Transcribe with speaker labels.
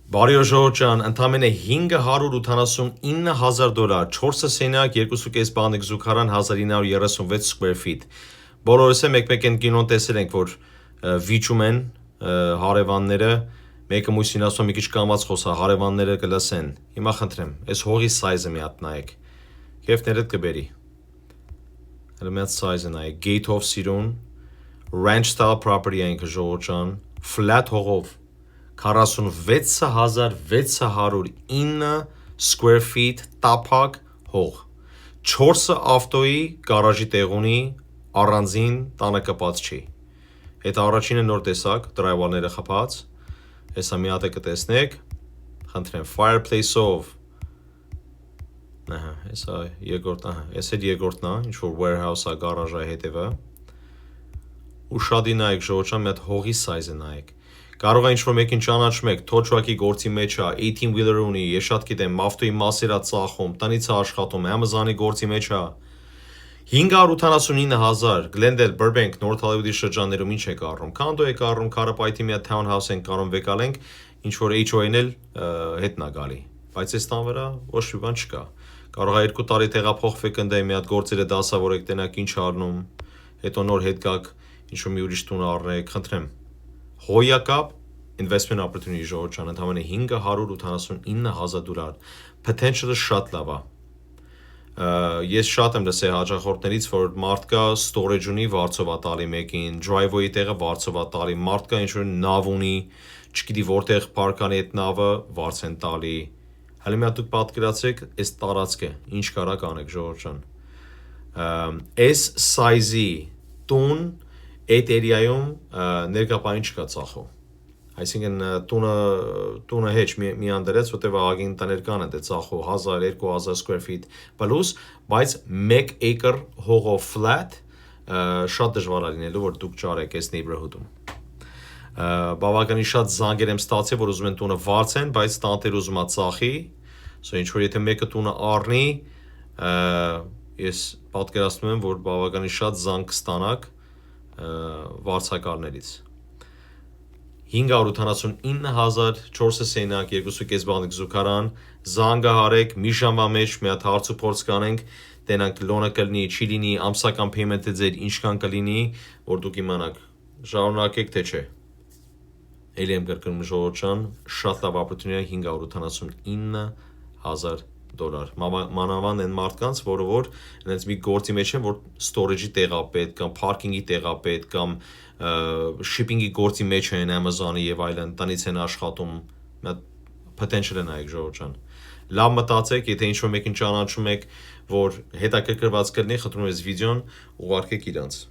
Speaker 1: Բարի օր Ժողովուրդ ջան, ընդամենը $589,000, 4 սենյակ, 2.5 բանիկ զուգարան, 1936 square feet։ Բոլորս մեկ-մեկ են կինոն տեսել ենք, որ վիճում են հարևանները, մեկը մույսին ասում մի քիչ կամած խոսա, հարևանները կլսեն։ Հիմա խնդրեմ, այս հողի size-ը մի հատ նայեք։ Քեֆներդ կբերի։ Հələ մի հատ size-ը նայեք, Gate of Սիրուն, ranch style property է ինքը Ժողովուրդ ջան, flat հողով 46609 square feet տափակ հող 4 ավտոյի գարաժի տեղ ունի առանձին տանը կպած չի այդ առաջինը նոր տեսակ դրայվարները խփած հեսա մի հատ է կտեսնեք խնդրեմ fireplace-ով հեսա երկրորդն հեսա երկրորդն է ինչ որ warehouse-ը գարաժի հետևը ու շատի նայեք Ժողովուրդ մի հատ հողի size-ը նայեք Կարող է ինչ-որ մեկին ճանաչում եք, թոչվակի գործի մեջ է, 18-wheeler ունի, ես շատ գիտեմ, ավտոյի մասեր է ծախում, տնից է աշխատում, Amazon-ի գործի մեջ է։ 589,000 Glendale, Burbank, North Hollywood-ի շրջաններում ինչ եք առնում, քանդո եք առնում, Քարապայթի մի հատ townhouse ենք առնում, վեկալենք, ինչ-որ HOA-ն էլ հետն է գալի, բայց այս տան վրա ոչ մի բան չկա։ Կարող է 2 տարի տեղափոխվեք ընդ մի հատ գործերը դասավորեք, տենակ ինչ առնում, հետո նոր հետ գաք, ինչ-որ մի ուրիշ տուն առնեք, խնդրեմ Հոյակապ investment opportunity Ժողովուրդ ջան, ընդամենը $589,000 potential-ը շատ լավ է։ Ես շատ եմ լսել հաճախորդներից, որ մարդ կա storage ունի, վարձով է տալի մեկին, driveway-ի տեղը վարձով է տալի, մարդ կա ինչ-որ նավ ունի, չգիտի որտեղ park-անի այդ նավը վարձ են տալի։ Հələ մի հատ դուք պատկերացրեք այս տարածքը, ինչ կարաք անեք Ժողովուրդ ջան։ Այս size-ի տուն այդ area-ում ներկապային չկա ծախում։ Այսինքն տունը հեչ մի անդրեց, որտեղ ագին տներ կան դե ծախու 1000-2000 square feet պլյուս, բայց 1 acre հողով flat շատ դժվար է լինելու, որ դուք ճարեք այս neighborhood-ում։ Բավականին շատ զանգեր եմ ստացել, որ ուզում են տունը վարձեն, բայց տանտեր ուզում է ծախի, so ինչ որ եթե մեկը տունը առնի, ես պատկերացնում եմ, որ բավականին շատ զանգ կստանաք վարձակալներից 589,000 4 սենյակ 2.5 բանիկ զուգարան զանգահարեք մի ժամվա մեջ մի հատ հարց ու փորձ կանենք տենանք լոնը կլինի չի լինի ամսական payment-ը ձեր ինչքան կլինի որ դուք իմանաք շարունակեք թե չէ Էլի եմ կրկնում Ժողովուրդ ջան շատ լավ opportunity $589,000 մանավանդ են մարդկանց, որը որ այնպես մի գործի մեջ են, որ storage-ի տեղա պետք կամ parking-ի տեղա պետք կամ shipping-ի գործի մեջ են Amazon-ի եւ այլն, տնից են աշխատում, potential-ը նայեք Ժողովուրդ ջան։ Լավ մտածեք, եթե ինչ-որ մեկին ճանաչում եք, որ հետաքրքրված կլինի, խնդրում եմ այս վիդեոն ուղարկեք իրանց։